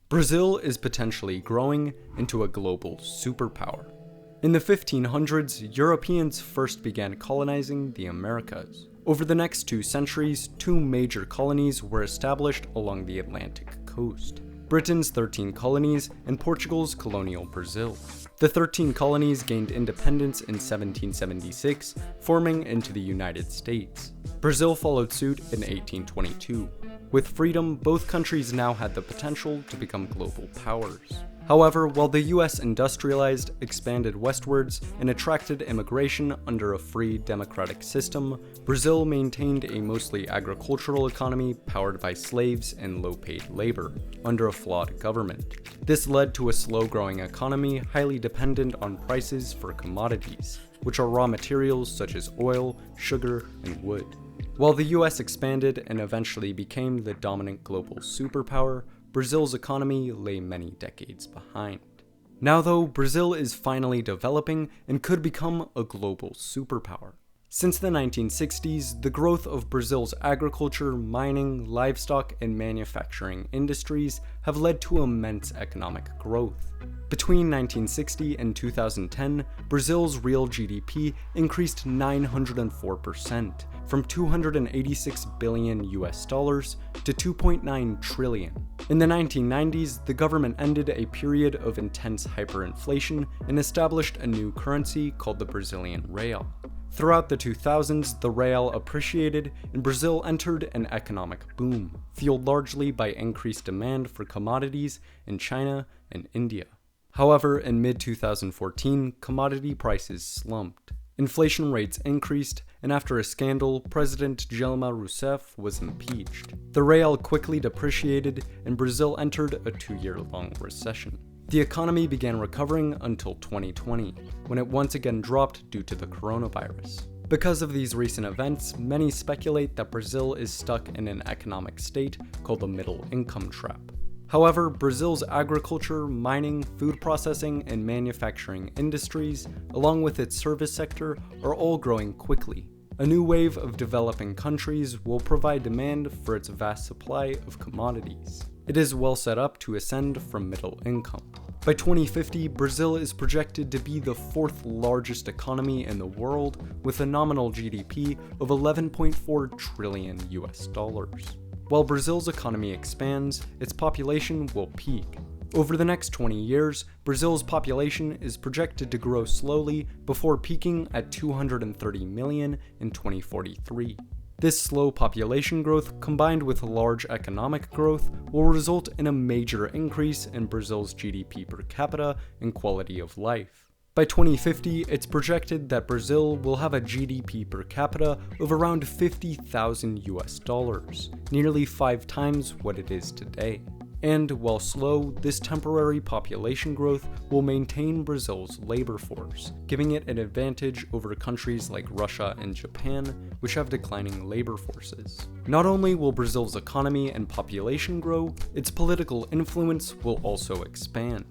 Brazil is potentially growing into a global superpower. In the 1500s, Europeans first began colonizing the Americas. Over the next 2 centuries, 2 major colonies were established along the Atlantic coast: Britain's 13 colonies and Portugal's colonial Brazil. The 13 colonies gained independence in 1776, forming into the United States. Brazil followed suit in 1822. With freedom, both countries now had the potential to become global powers. However, while the US industrialized, expanded westwards, and attracted immigration under a free democratic system, Brazil maintained a mostly agricultural economy powered by slaves and low-paid labor, under a flawed government. This led to a slow-growing economy highly dependent on prices for commodities, which are raw materials such as oil, sugar, and wood. While the US expanded and eventually became the dominant global superpower, Brazil's economy lay many decades behind. Now though, Brazil is finally developing and could become a global superpower. Since the 1960s, the growth of Brazil's agriculture, mining, livestock, and manufacturing industries have led to immense economic growth. Between 1960 and 2010, Brazil's real GDP increased 904%, from $286 billion to $2.9 trillion. In the 1990s, the government ended a period of intense hyperinflation and established a new currency called the Brazilian real. Throughout the 2000s, the real appreciated and Brazil entered an economic boom, fueled largely by increased demand for commodities in China and India. However, in mid-2014, commodity prices slumped. Inflation rates increased, and after a scandal, President Dilma Rousseff was impeached. The real quickly depreciated, and Brazil entered a 2-year-long recession. The economy began recovering until 2020, when it once again dropped due to the coronavirus. Because of these recent events, many speculate that Brazil is stuck in an economic state called the middle income trap. However, Brazil's agriculture, mining, food processing, and manufacturing industries, along with its service sector, are all growing quickly. A new wave of developing countries will provide demand for its vast supply of commodities. It is well set up to ascend from middle income. By 2050, Brazil is projected to be the 4th largest economy in the world, with a nominal GDP of $11.4 trillion. While Brazil's economy expands, its population will peak. Over the next 20 years, Brazil's population is projected to grow slowly before peaking at 230 million in 2043. This slow population growth, combined with large economic growth, will result in a major increase in Brazil's GDP per capita and quality of life. By 2050, it's projected that Brazil will have a GDP per capita of around $50,000, nearly 5 times what it is today. And while slow, this temporary population growth will maintain Brazil's labor force, giving it an advantage over countries like Russia and Japan, which have declining labor forces. Not only will Brazil's economy and population grow, its political influence will also expand.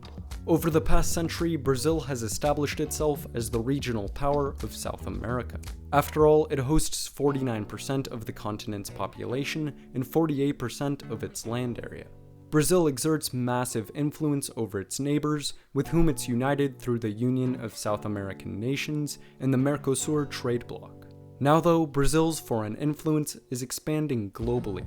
Over the past century, Brazil has established itself as the regional power of South America. After all, it hosts 49% of the continent's population and 48% of its land area. Brazil exerts massive influence over its neighbors, with whom it's united through the Union of South American Nations and the Mercosur trade bloc. Now though, Brazil's foreign influence is expanding globally.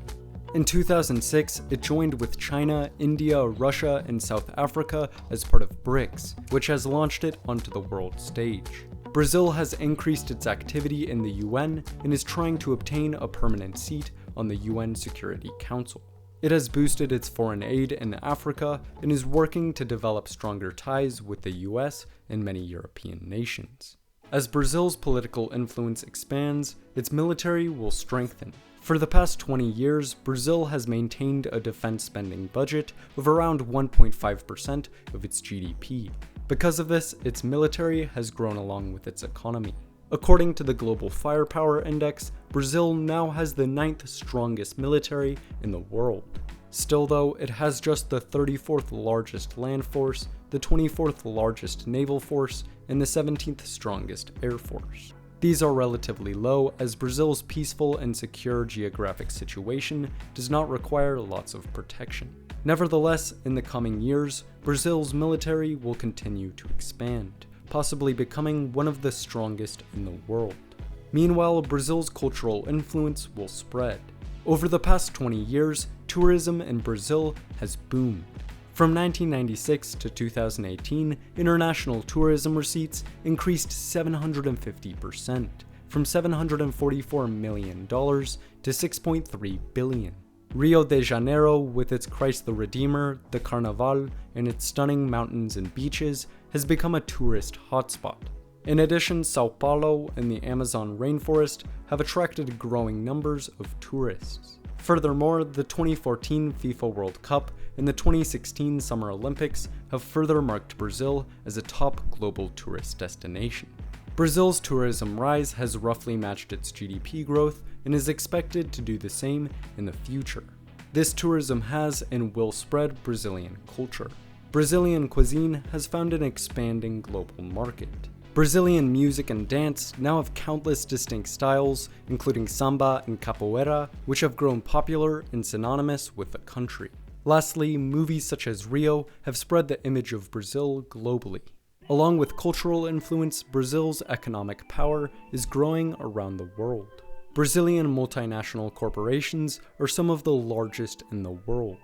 In 2006, it joined with China, India, Russia, and South Africa as part of BRICS, which has launched it onto the world stage. Brazil has increased its activity in the UN and is trying to obtain a permanent seat on the UN Security Council. It has boosted its foreign aid in Africa and is working to develop stronger ties with the US and many European nations. As Brazil's political influence expands, its military will strengthen. For the past 20 years, Brazil has maintained a defense spending budget of around 1.5% of its GDP. Because of this, its military has grown along with its economy. According to the Global Firepower Index, Brazil now has the 9th strongest military in the world. Still though, it has just the 34th largest land force, the 24th largest naval force, and the 17th strongest air force. These are relatively low, as Brazil's peaceful and secure geographic situation does not require lots of protection. Nevertheless, in the coming years, Brazil's military will continue to expand, possibly becoming one of the strongest in the world. Meanwhile, Brazil's cultural influence will spread. Over the past 20 years, tourism in Brazil has boomed. From 1996 to 2018, international tourism receipts increased 750%, from $744 million to $6.3 billion. Rio de Janeiro, with its Christ the Redeemer, the Carnaval, and its stunning mountains and beaches, has become a tourist hotspot. In addition, Sao Paulo and the Amazon rainforest have attracted growing numbers of tourists. Furthermore, the 2014 FIFA World Cup and the 2016 Summer Olympics have further marked Brazil as a top global tourist destination. Brazil's tourism rise has roughly matched its GDP growth and is expected to do the same in the future. This tourism has and will spread Brazilian culture. Brazilian cuisine has found an expanding global market. Brazilian music and dance now have countless distinct styles, including samba and capoeira, which have grown popular and synonymous with the country. Lastly, movies such as Rio have spread the image of Brazil globally. Along with cultural influence, Brazil's economic power is growing around the world. Brazilian multinational corporations are some of the largest in the world.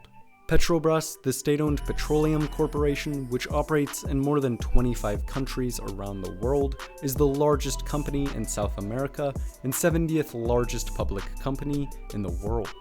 Petrobras, the state-owned petroleum corporation which operates in more than 25 countries around the world, is the largest company in South America and 70th largest public company in the world.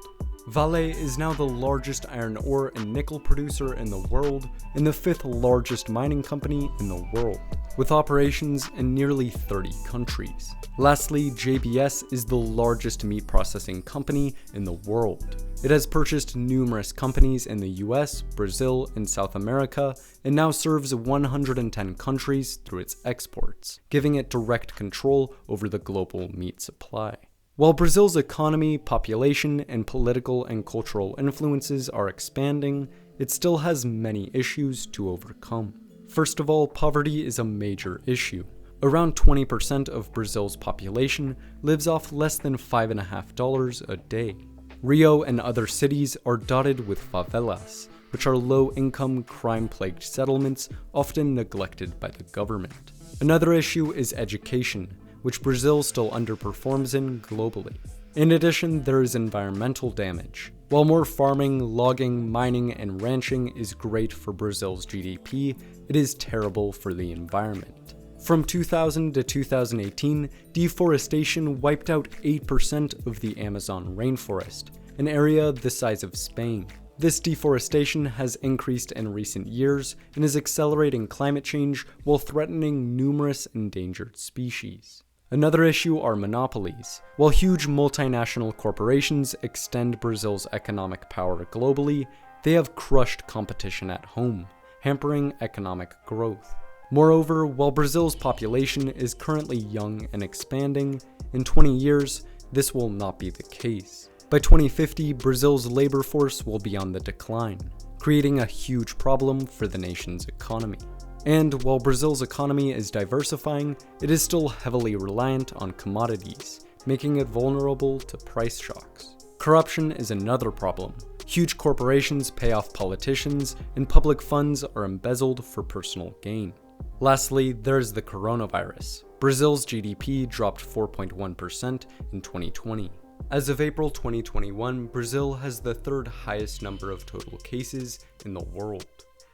Vale is now the largest iron ore and nickel producer in the world and the 5th largest mining company in the world, with operations in nearly 30 countries. Lastly, JBS is the largest meat processing company in the world. It has purchased numerous companies in the US, Brazil, and South America, and now serves 110 countries through its exports, giving it direct control over the global meat supply. While Brazil's economy, population, and political and cultural influences are expanding, it still has many issues to overcome. First of all, poverty is a major issue. Around 20% of Brazil's population lives off less than $5.50 a day. Rio and other cities are dotted with favelas, which are low-income, crime-plagued settlements often neglected by the government. Another issue is education, which Brazil still underperforms in globally. In addition, there is environmental damage. While more farming, logging, mining, and ranching is great for Brazil's GDP, it is terrible for the environment. From 2000 to 2018, deforestation wiped out 8% of the Amazon rainforest, an area the size of Spain. This deforestation has increased in recent years and is accelerating climate change while threatening numerous endangered species. Another issue are monopolies. While huge multinational corporations extend Brazil's economic power globally, they have crushed competition at home, hampering economic growth. Moreover, while Brazil's population is currently young and expanding, in 20 years, this will not be the case. By 2050, Brazil's labor force will be on the decline, creating a huge problem for the nation's economy. And while Brazil's economy is diversifying, it is still heavily reliant on commodities, making it vulnerable to price shocks. Corruption is another problem. Huge corporations pay off politicians, and public funds are embezzled for personal gain. Lastly, there's the coronavirus. Brazil's GDP dropped 4.1% in 2020. As of April 2021, Brazil has the third highest number of total cases in the world.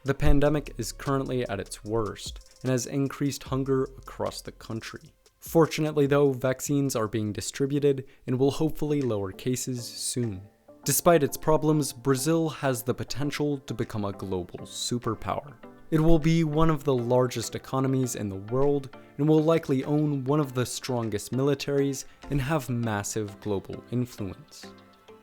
The pandemic is currently at its worst and has increased hunger across the country. Fortunately though, vaccines are being distributed and will hopefully lower cases soon. Despite its problems, Brazil has the potential to become a global superpower. It will be one of the largest economies in the world and will likely own one of the strongest militaries and have massive global influence.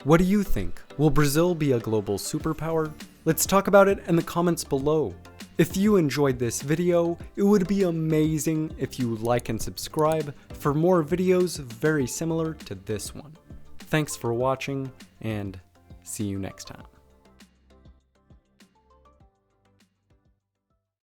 What do you think? Will Brazil be a global superpower? Let's talk about it in the comments below. If you enjoyed this video, it would be amazing if you like and subscribe for more videos very similar to this one. Thanks for watching, and see you next time.